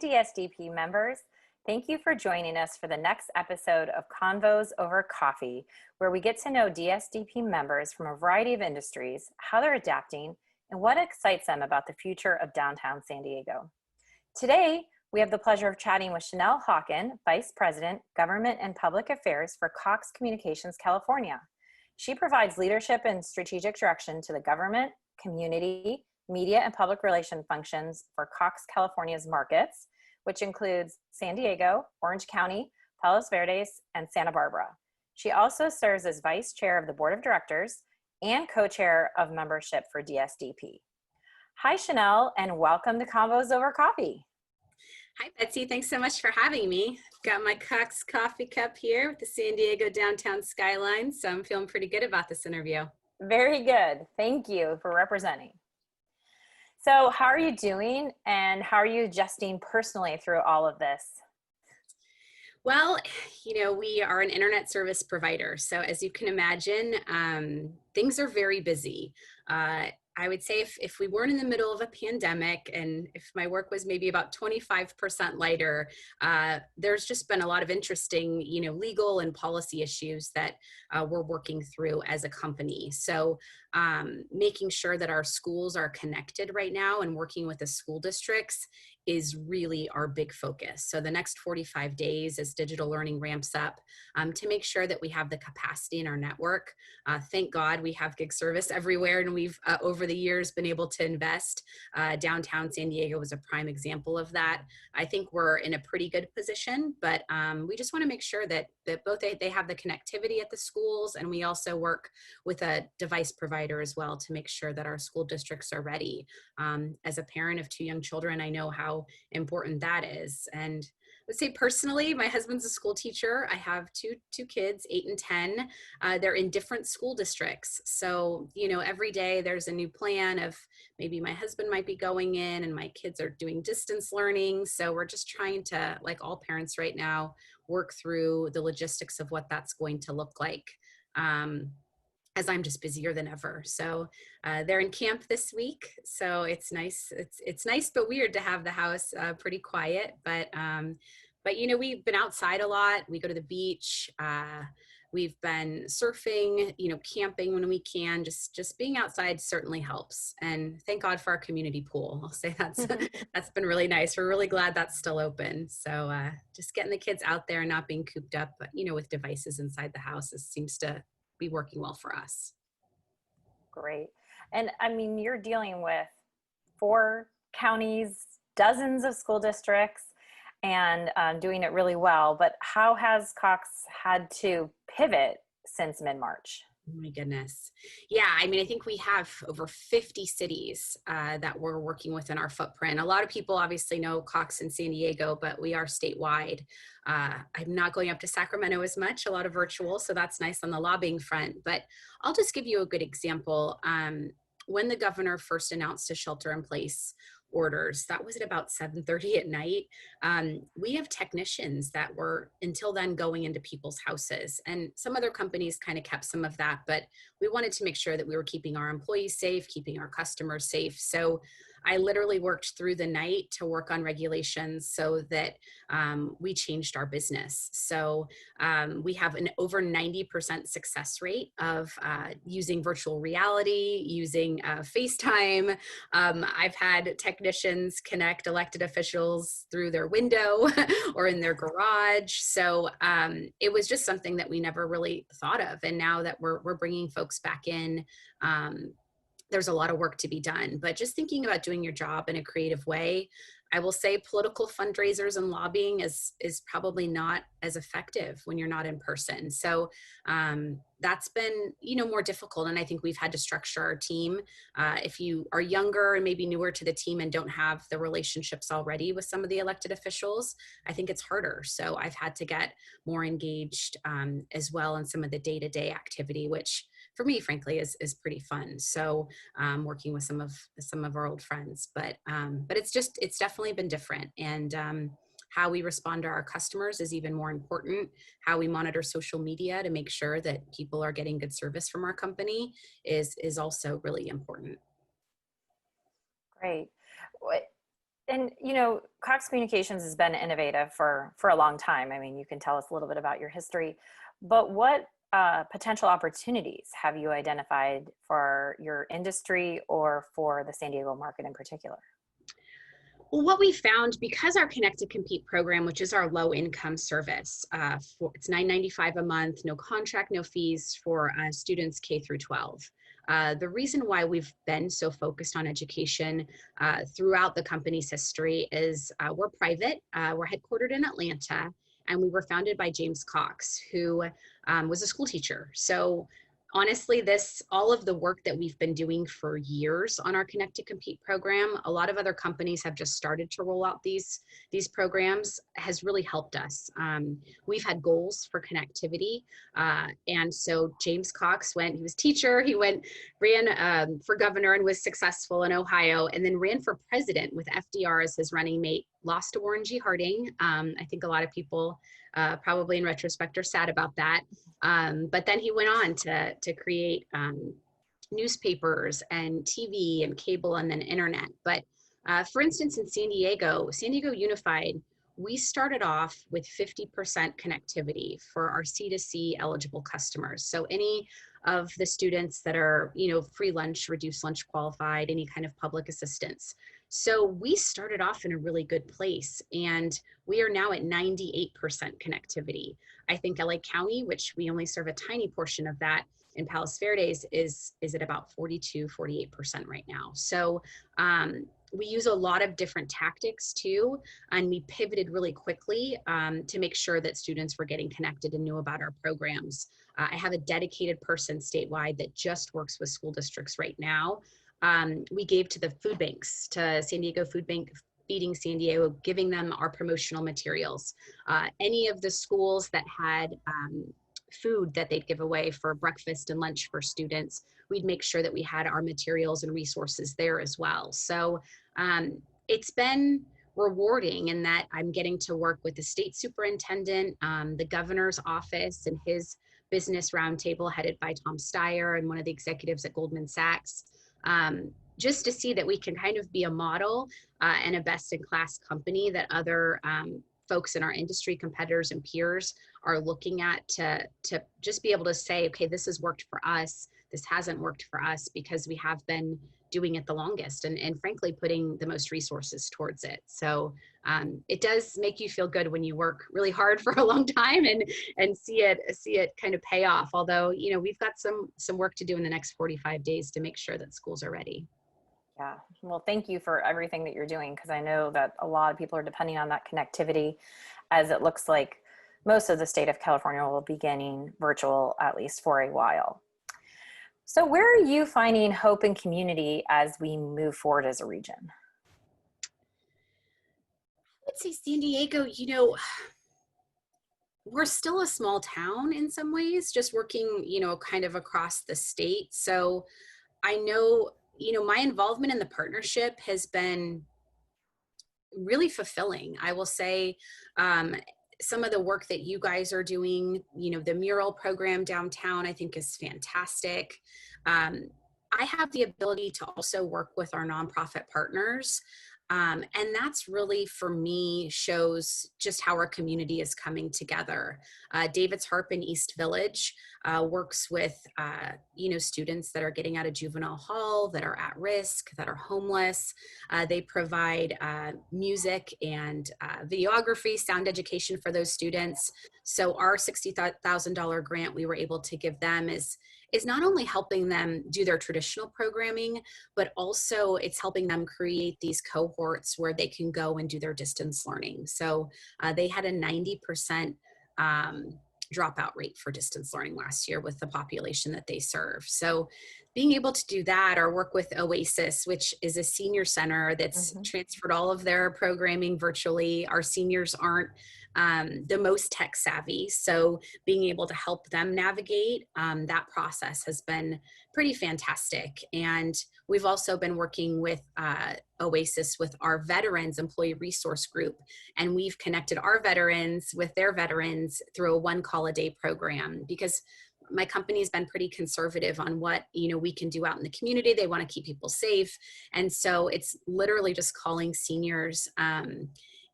DSDP members. Thank you for joining us for the next episode of Convos Over Coffee, where we get to know DSDP members from a variety of industries, how they're adapting, and what excites them about the future of downtown San Diego. Today, we have the pleasure of chatting with Chanelle Hawken, Vice President, Government and Public Affairs for Cox Communications California. She provides leadership and strategic direction to the government, community, media, and public relation functions for Cox California's markets, which includes San Diego, Orange County, Palos Verdes, and Santa Barbara. She also serves as Vice Chair of the Board of Directors and Co-Chair of Membership for DSDP. Hi, Chanelle, and welcome to Convos Over Coffee. Hi, Betsy. Thanks so much for having me. Got my Cox coffee cup here with the San Diego downtown skyline, so I'm feeling pretty good about this interview. Very good. Thank you for representing. So how are you doing, and how are you adjusting personally through all of this? Well, we are an internet service provider. So as you can imagine, things are very busy. I would say if we weren't in the middle of a pandemic and if my work was maybe about 25% lighter, there's just been a lot of interesting, legal and policy issues that we're working through as a company. So making sure that our schools are connected right now and working with the school districts is really our big focus. So the next 45 days as digital learning ramps up, to make sure that we have the capacity in our network. Thank God we have gig service everywhere, and we've over the years been able to invest. Downtown San Diego was a prime example of that. I think we're in a pretty good position, but we just want to make sure that both they have the connectivity at the schools, and we also work with a device provider as well to make sure that our school districts are ready. As a parent of 2 young children, I know how important that is. And I would say personally, my husband's a school teacher. I have two kids, 8 and 10. They're in different school districts. So, every day there's a new plan of maybe my husband might be going in and my kids are doing distance learning. So we're just trying to, like all parents right now, work through the logistics of what that's going to look like. As I'm just busier than ever. So they're in camp this week. So it's nice. It's nice, but weird to have the house pretty quiet. But we've been outside a lot. We go to the beach. We've been surfing, camping when we can. Just being outside certainly helps. And thank God for our community pool. I'll say that's been really nice. We're really glad that's still open. So just getting the kids out there and not being cooped up, with devices inside the house seems to be working well for us. Great. And you're dealing with 4 counties, dozens of school districts, and doing it really well. But how has Cox had to pivot since mid-March? Oh my goodness. Yeah, I think we have over 50 cities that we're working with in our footprint. A lot of people obviously know Cox and San Diego, but we are statewide. I'm not going up to Sacramento as much, a lot of virtual, so that's nice on the lobbying front. But I'll just give you a good example. When the governor first announced a shelter-in-place orders, that was at about 7:30 at night. We have technicians that were until then going into people's houses, and some other companies kind of kept some of that, but we wanted to make sure that we were keeping our employees safe, keeping our customers safe. So I literally worked through the night to work on regulations so that we changed our business. So we have an over 90% success rate of using virtual reality, using FaceTime. I've had technicians connect elected officials through their window or in their garage. So it was just something that we never really thought of. And now that we're bringing folks back in, there's a lot of work to be done, but just thinking about doing your job in a creative way. I will say political fundraisers and lobbying is probably not as effective when you're not in person. So that's been, more difficult. And I think we've had to structure our team. If you are younger and maybe newer to the team and don't have the relationships already with some of the elected officials, I think it's harder. So I've had to get more engaged as well in some of the day-to-day activity, which for me, frankly, is pretty fun. So working with some of our old friends, but it's definitely been different. And how we respond to our customers is even more important. How we monitor social media to make sure that people are getting good service from our company is also really important. Great. And, you know, Cox Communications has been innovative for a long time. I mean, you can tell us a little bit about your history, but what potential opportunities have you identified for your industry or for the San Diego market in particular? Well, what we found, because our Connect to Compete program, which is our low income service, it's $9.95 a month, no contract, no fees for students K through 12. The reason why we've been so focused on education throughout the company's history is we're private, we're headquartered in Atlanta, and we were founded by James Cox, who was a school teacher. So honestly, all of the work that we've been doing for years on our Connect to Compete program, a lot of other companies have just started to roll out these programs, has really helped us. We've had goals for connectivity, and so James Cox he was teacher, ran for governor and was successful in Ohio, and then ran for president with FDR as his running mate, lost to Warren G. Harding. I think a lot of people probably in retrospect are sad about that. But then he went on to create newspapers and TV and cable and then internet. But for instance, in San Diego Unified, we started off with 50% connectivity for our C2C eligible customers. So any of the students that are, free lunch, reduced lunch qualified, any kind of public assistance. So we started off in a really good place, and we are now at 98% connectivity. I think LA County, which we only serve a tiny portion of that in Palos Verdes, is at about 42, 48% right now. So we use a lot of different tactics too, and we pivoted really quickly to make sure that students were getting connected and knew about our programs. I have a dedicated person statewide that just works with school districts right now. We gave to the food banks, to San Diego Food Bank, Feeding San Diego, giving them our promotional materials. Any of the schools that had food that they'd give away for breakfast and lunch for students, we'd make sure that we had our materials and resources there as well. So it's been rewarding in that I'm getting to work with the state superintendent, the governor's office, and his business roundtable headed by Tom Steyer and one of the executives at Goldman Sachs, just to see that we can kind of be a model and a best-in-class company that other folks in our industry, competitors and peers, are looking at to just be able to say, okay, this has worked for us, this hasn't worked for us, because we have been doing it the longest and frankly putting the most resources towards it. So it does make you feel good when you work really hard for a long time and see it kind of pay off. Although, we've got some work to do in the next 45 days to make sure that schools are ready. Yeah. Well, thank you for everything that you're doing, because I know that a lot of people are depending on that connectivity, as it looks like most of the state of California will be getting virtual, at least for a while. So where are you finding hope and community as we move forward as a region? I would say San Diego, we're still a small town in some ways, just working, kind of across the state. So I know, my involvement in the partnership has been really fulfilling. I will say some of the work that you guys are doing, the mural program downtown, I think is fantastic. I have the ability to also work with our nonprofit partners. And that's really, for me, shows just how our community is coming together. David's Harp in East Village works with, students that are getting out of juvenile hall, that are at risk, that are homeless. They provide music and videography, sound education for those students. So our $60,000 grant we were able to give them is not only helping them do their traditional programming, but also it's helping them create these cohorts where they can go and do their distance learning. So they had a 90% dropout rate for distance learning last year with the population that they serve. So being able to do that, or work with Oasis, which is a senior center that's transferred all of their programming virtually. Our seniors aren't the most tech savvy. So being able to help them navigate that process has been pretty fantastic. And we've also been working with Oasis with our veterans employee resource group. And we've connected our veterans with their veterans through a one call a day program, because my company's been pretty conservative on what, we can do out in the community. They want to keep people safe. And so it's literally just calling seniors,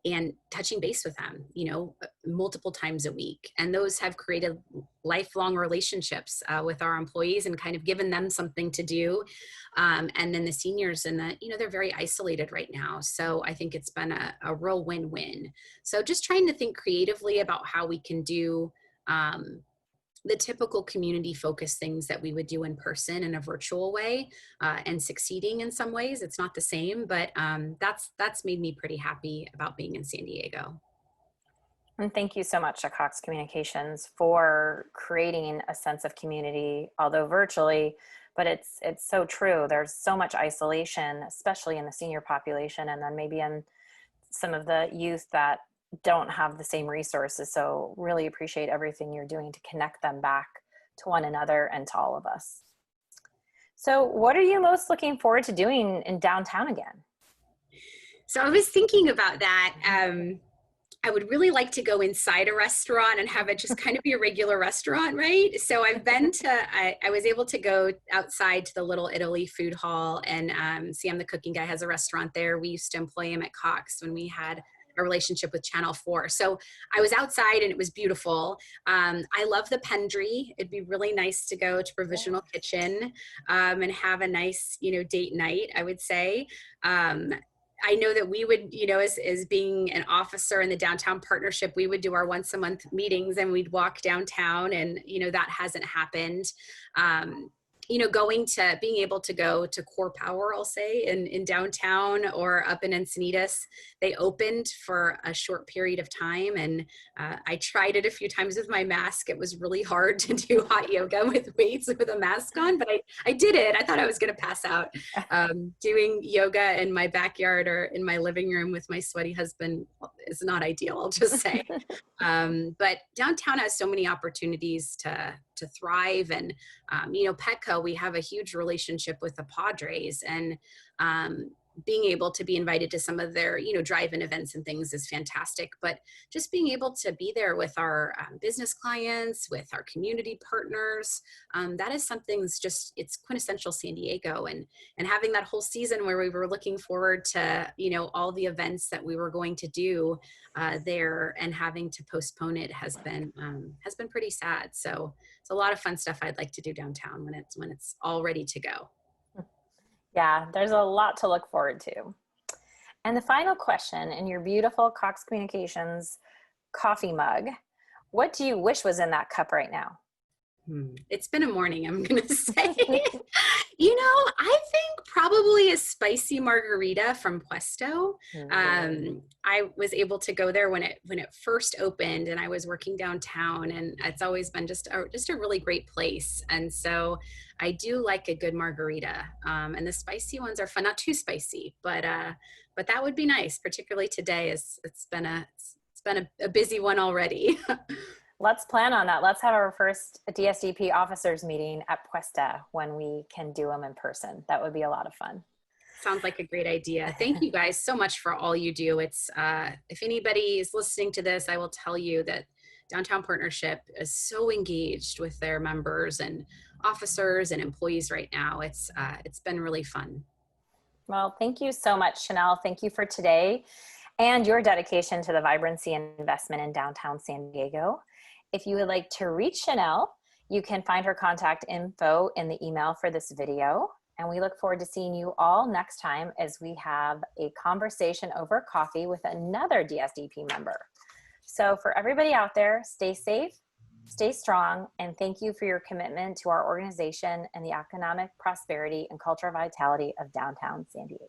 and touching base with them, multiple times a week. And those have created lifelong relationships with our employees and kind of given them something to do. And then the seniors they're very isolated right now. So I think it's been a real win-win. So just trying to think creatively about how we can do the typical community focused things that we would do in person in a virtual way, and succeeding in some ways. It's not the same, but that's made me pretty happy about being in San Diego. And thank you so much to Cox Communications for creating a sense of community, although virtually, but it's so true. There's so much isolation, especially in the senior population, and then maybe in some of the youth that don't have the same resources. So really appreciate everything you're doing to connect them back to one another and to all of us. So what are you most looking forward to doing in downtown again? So I was thinking about that. I would really like to go inside a restaurant and have it just kind of be a regular restaurant, right? So I've been I was able to go outside to the Little Italy food hall, and Sam, the cooking guy, has a restaurant there. We used to employ him at Cox when we had a relationship with Channel 4. So I was outside and it was beautiful. I love the Pendry. It'd be really nice to go to Provisional Kitchen and have a nice, date night, I would say. I know that we would, as being an officer in the downtown partnership, we would do our once a month meetings and we'd walk downtown, and, that hasn't happened. Being able to go to Core Power, I'll say, in downtown or up in Encinitas. They opened for a short period of time, and I tried it a few times with my mask. It was really hard to do hot yoga with weights with a mask on, but I did it. I thought I was going to pass out. Doing yoga in my backyard or in my living room with my sweaty husband is not ideal, I'll just say. But downtown has so many opportunities to thrive. And, Petco, we have a huge relationship with the Padres, and being able to be invited to some of their, drive-in events and things is fantastic. But just being able to be there with our business clients, with our community partners, that is something it's quintessential San Diego. And having that whole season where we were looking forward to, all the events that we were going to do there, and having to postpone it has been pretty sad. So it's a lot of fun stuff I'd like to do downtown when it's all ready to go. Yeah, there's a lot to look forward to. And the final question, in your beautiful Cox Communications coffee mug, what do you wish was in that cup right now? It's been a morning, I'm going to say. I think probably a spicy margarita from Puesto. I was able to go there when it first opened, and I was working downtown, and it's always been just a really great place. And so I do like a good margarita. And the spicy ones are fun, not too spicy, but that would be nice, particularly today. It's been a busy one already. Let's plan on that. Let's have our first DSDP officers meeting at Puesta when we can do them in person. That would be a lot of fun. Sounds like a great idea. Thank you guys so much for all you do. It's if anybody is listening to this, I will tell you that Downtown Partnership is so engaged with their members and officers and employees right now. It's been really fun. Well, thank you so much, Chanelle. Thank you for today and your dedication to the vibrancy and investment in downtown San Diego. If you would like to reach Chanelle, you can find her contact info in the email for this video. And we look forward to seeing you all next time as we have a conversation over coffee with another DSDP member. So for everybody out there, stay safe, stay strong, and thank you for your commitment to our organization and the economic prosperity and cultural vitality of downtown San Diego.